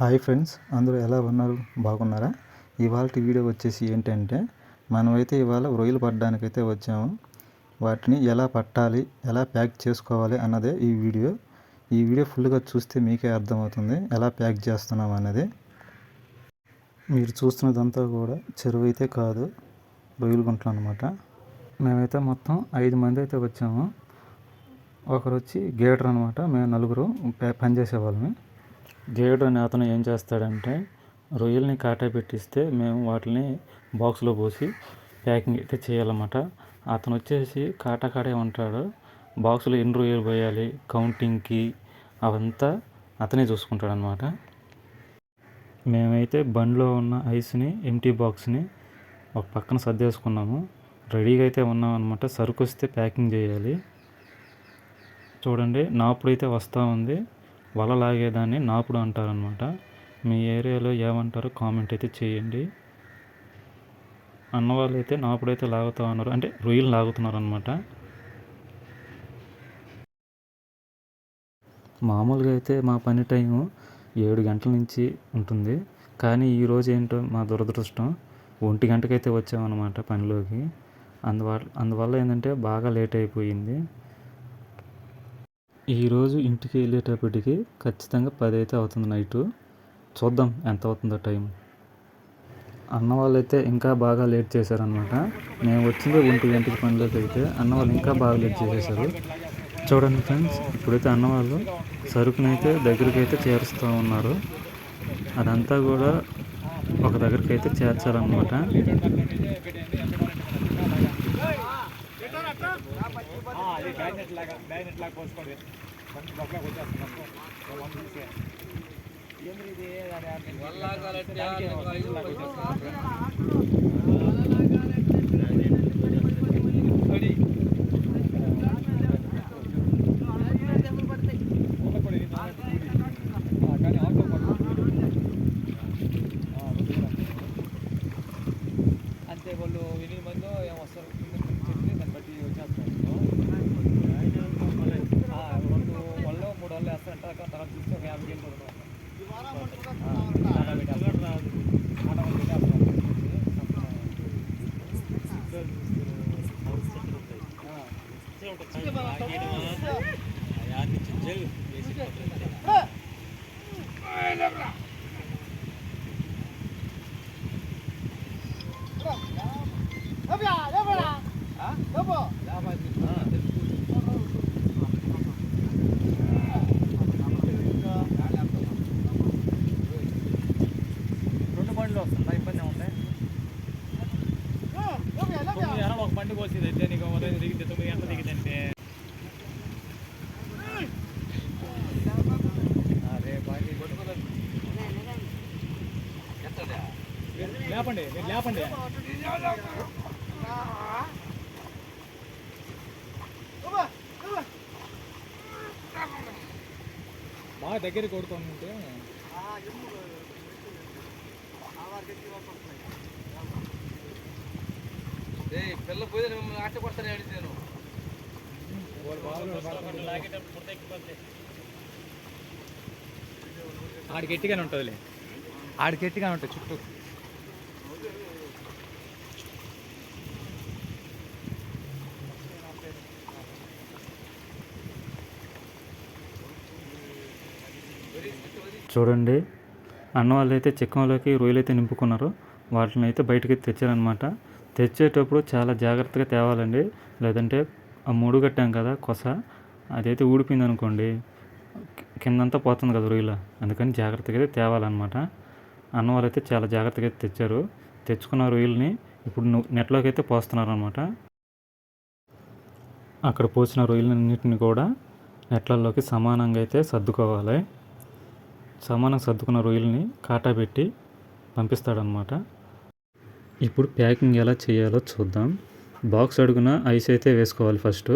Hi friends, అందరూ ఎలా ఉన్నారు? బాగున్నారా? ఇవాల్టి వీడియో వచ్చేసి ఏంటంటే, మనమైతే ఇవాళ రొయ్యలు పట్టడానికైతే వచ్చాము. వాటిని ఎలా పట్టాలి, ఎలా ప్యాక్ చేసుకోవాలి అన్నదే ఈ వీడియో ఫుల్గా చూస్తే మీకే అర్థమవుతుంది ఎలా ప్యాక్ చేస్తున్నాం అన్నది. మీరు చూస్తున్నదంతా కూడా చెరువు అయితే కాదు, రొయ్యల గుంటలు అనమాట. మేమైతే మొత్తం 5 మంది అయితే వచ్చాము. ఒకరు వచ్చి గేటర్ అనమాట. మేము నలుగురు పనిచేసే వాళ్ళని. గేడు అనే అతను ఏం చేస్తాడంటే, రొయ్యల్ని కాటా పెట్టిస్తే మేము వాటిని బాక్స్లో పోసి ప్యాకింగ్ అయితే చేయాలన్నమాట. అతను వచ్చేసి కాడే ఉంటాడు. బాక్సులో ఎన్ని రొయ్యలు పోయాలి, కౌంటింగ్కి అవంతా అతనే చూసుకుంటాడు అనమాట. మేమైతే బండిలో ఉన్న ఐస్ని, ఎంటీ బాక్స్ని ఒక పక్కన సర్దేసుకున్నాము. రెడీగా అయితే ఉన్నాం అనమాట. సరుకు వస్తే ప్యాకింగ్ చేయాలి. చూడండి, నాపుడైతే వస్తూ ఉంది. వల లాగేదాన్ని నాపుడు అంటారనమాట. మీ ఏరియాలో ఏమంటారో కామెంట్ అయితే చేయండి. అన్నవాళ్ళు అయితే నాపుడైతే లాగుతూ ఉన్నారు, అంటే రొయ్యలు లాగుతున్నారు అనమాట. మామూలుగా అయితే మా పని టైము 7 గంటల నుంచి ఉంటుంది. కానీ ఈరోజు ఏంటో మా దురదృష్టం 1 గంటకైతే వచ్చామన్నమాట పనిలోకి. అందువల్ల ఏంటంటే బాగా లేట్ అయిపోయింది. ఈరోజు ఇంటికి వెళ్ళేటప్పటికి ఖచ్చితంగా 10 అయితే అవుతుంది నైటు. చూద్దాం ఎంత అవుతుందో టైం. అన్న వాళ్ళు అయితే ఇంకా బాగా లేట్ చేశారనమాట. మేము వచ్చింది 1 గంటకి పనిలోకి అయితే అన్నవాళ్ళు ఇంకా బాగా లేట్ చేసేసారు. చూడండి ఫ్రెండ్స్, ఇప్పుడైతే అన్నవాళ్ళు సరుకునైతే దగ్గరికి అయితే చేరుస్తూ ఉన్నారు. అదంతా కూడా ఒక దగ్గరికి అయితే చేర్చాలన్నమాట. అంతే వాళ్ళు 8 మంది ఏమొస్తారు దాన్ని బట్టి వచ్చేస్తారు. 2 వాళ్ళు 3 వాళ్ళు వేస్తారంట. తర్వాత చూస్తే ఒక 50 గంటలు వస్తుందా? ఇబ్బంది ఉంటాయి. ఒక బండి కోసేది అయితే నీకు ఉదయం దిగితే 9 గంటలు దిగితే లేపండి, మీరు లేపండి. బాగా దగ్గర కొడుతుంటే పిల్ల పోయి మిమ్మల్ని ఆట కొడతానే అడిగాను. ఆడి గట్టిగానే ఉంటుందిలే, ఆడి గట్టిగానే ఉంటుంది చుట్టూ. చూడండి, అన్న వాళ్ళు అయితే చిక్కంలోకి రొయ్యలు అయితే నింపుకున్నారు. వాటిని అయితే బయటకి తెచ్చారనమాట. తెచ్చేటప్పుడు చాలా జాగ్రత్తగా తేవాలండి. లేదంటే ఆ ముడు కట్టాం కదా కొస, అదైతే ఊడిపోయింది అనుకోండి, కిందంతా పోతుంది కదా రొయ్యలు. అందుకని జాగ్రత్తగా అయితే తేవాలన్నమాట. అన్న వాళ్ళు అయితే చాలా జాగ్రత్తగా తెచ్చారు. తెచ్చుకున్న రొయ్యల్ని ఇప్పుడు నెట్లోకి అయితే పోస్తున్నారు అనమాట. అక్కడ పోసిన రొయ్యలన్నింటిని కూడా నెట్లలోకి సమానంగా అయితే సర్దుకోవాలి. సమానంగా సర్దుకున్న రొయ్యల్ని కాటా పెట్టి పంపిస్తాడనమాట. ఇప్పుడు ప్యాకింగ్ ఎలా చేయాలో చూద్దాం. బాక్స్ అడుగున ఐస్ అయితే వేసుకోవాలి ఫస్ట్.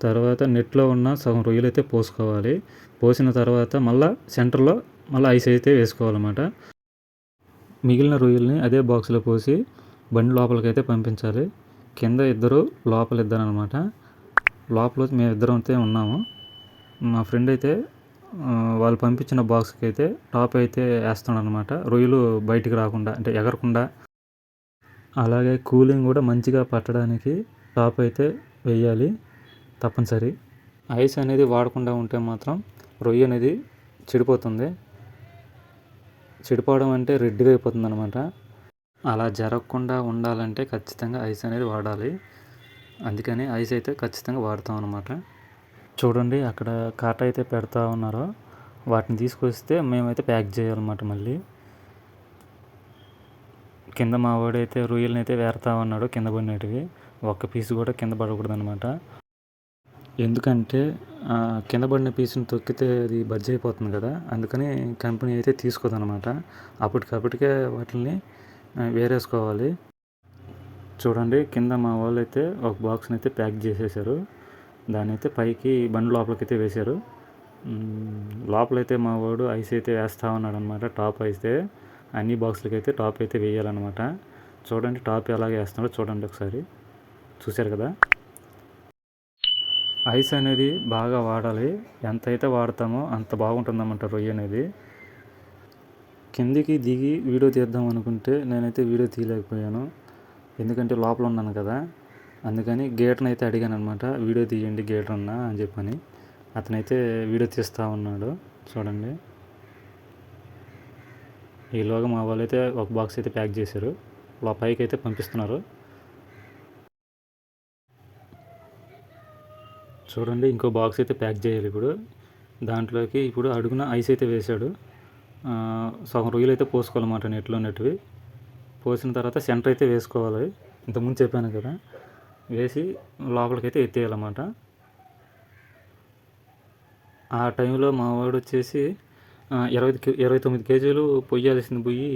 తర్వాత నెట్లో ఉన్న సగం రొయ్యలు అయితే పోసుకోవాలి. పోసిన తర్వాత మళ్ళీ సెంటర్లో ఐస్ అయితే వేసుకోవాలన్నమాట. మిగిలిన రొయ్యల్ని అదే బాక్స్లో పోసి బండి లోపలికి అయితే పంపించాలి. కింద ఇద్దరు, లోపల ఇద్దరు అనమాట. లోపల మేము ఇద్దరం అయితే ఉన్నాము. మా ఫ్రెండ్ అయితే వాళ్ళు పంపించిన బాక్స్కి అయితే టాప్ అయితే వేస్తున్నాడు అనమాట, రొయ్యలు బయటికి రాకుండా అంటే ఎగరకుండా. అలాగే కూలింగ్ కూడా మంచిగా పట్టడానికి టాప్ అయితే వేయాలి తప్పనిసరి. ఐస్ అనేది వాడకుండా ఉంటే మాత్రం రొయ్య అనేది చెడిపోతుంది. చెడిపోవడం అంటే రెడ్గా అయిపోతుంది అనమాట. అలా జరగకుండా ఉండాలంటే ఖచ్చితంగా ఐస్ అనేది వాడాలి. అందుకని ఐస్ అయితే ఖచ్చితంగా వాడతాం అనమాట. చూడండి అక్కడ కాట అయితే పెడతా ఉన్నారు, వాటిని తీసుకొస్తే మేమైతే ప్యాక్ చేయాలన్నమాట. మళ్ళీ కింద మా వాడైతే రొయ్యలని అయితే వేరుతా ఉన్నాడు, కింద పడినటివి ఒక్క పీసు కూడా కింద పడకూడదు అనమాట. ఎందుకంటే కింద పడిన పీసుని తొక్కితే అది బజ్జి అయిపోతుంది కదా, అందుకని కంపెనీ అయితే తీసుకోదనమాట. అప్పటికప్పటికే వాటిని వేరేసుకోవాలి. చూడండి కింద మా వాళ్ళు అయితే ఒక బాక్స్ని అయితే ప్యాక్ చేసేసారు, దాన్ని అయితే పైకి బండి లోపలికైతే వేశారు. లోపలైతే మా వాడు ఐస్ అయితే వేస్తూ ఉన్నాడు అనమాట. టాప్ అయితే అన్ని బాక్సులకి అయితే టాప్ అయితే వేయాలన్నమాట. చూడండి టాప్ ఎలాగే వేస్తున్నాడో చూడండి ఒకసారి. చూశారు కదా, ఐస్ అనేది బాగా వాడాలి. ఎంత అయితే వాడతామో అంత బాగుంటుందన్నమాట రొయ్య అనేది. కిందికి దిగి వీడియో తీద్దాం అనుకుంటే నేనైతే వీడియో తీయలేకపోయాను, ఎందుకంటే లోపల ఉన్నాను కదా. అందుకని గేటర్ని అయితే అడిగాను అనమాట, వీడియో తీయండి గేటర్ అన్నా అని చెప్పని. అతనైతే వీడియో తీస్తూ ఉన్నాడు చూడండి. ఈలోగా మా వాళ్ళు అయితే ఒక బాక్స్ అయితే ప్యాక్ చేశారు, పైకి అయితే పంపిస్తున్నారు. చూడండి ఇంకో బాక్స్ అయితే ప్యాక్ చేయాలి ఇప్పుడు. దాంట్లోకి ఇప్పుడు అడుగున ఐస్ అయితే వేశాడు. సగం రొయ్యలు అయితే పోసుకోవాలన్నమాట నెట్లో ఉన్నట్టువి. పోసిన తర్వాత సెంటర్ అయితే వేసుకోవాలి, ఇంతకుముందు చెప్పాను కదా. వేసి లోపలికైతే ఎత్తేయాలన్నమాట. ఆ టైంలో మా వాడు వచ్చేసి 29 కేజీలు పొయ్యాల్సింది పోయి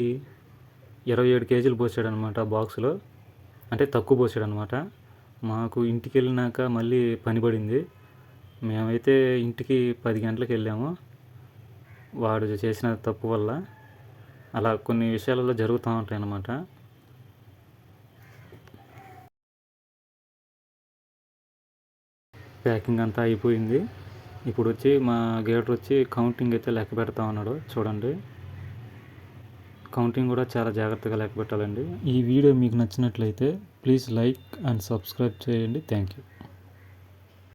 27 కేజీలు పోసాడనమాట బాక్స్లో. అంటే తక్కువ పోసాడనమాట. మాకు ఇంటికి వెళ్ళినాక మళ్ళీ పని పడింది. మేమైతే ఇంటికి 10 గంటలకు వెళ్ళాము. వాడు చేసిన తప్పు వల్ల అలా కొన్ని విషయాలలో జరుగుతూ ఉంటాయి అన్నమాట. ప్యాకింగ్ అంతా అయిపోయింది. ఇప్పుడు వచ్చి మా గేటర్ వచ్చి కౌంటింగ్ అయితే లెక్క పెడతా ఉన్నాడు చూడండి. కౌంటింగ్ కూడా చాలా జాగ్రత్తగా లెక్క పెట్టాలండి. ఈ వీడియో మీకు నచ్చినట్లయితే ప్లీజ్ లైక్ అండ్ సబ్స్క్రైబ్ చేయండి. Thank you.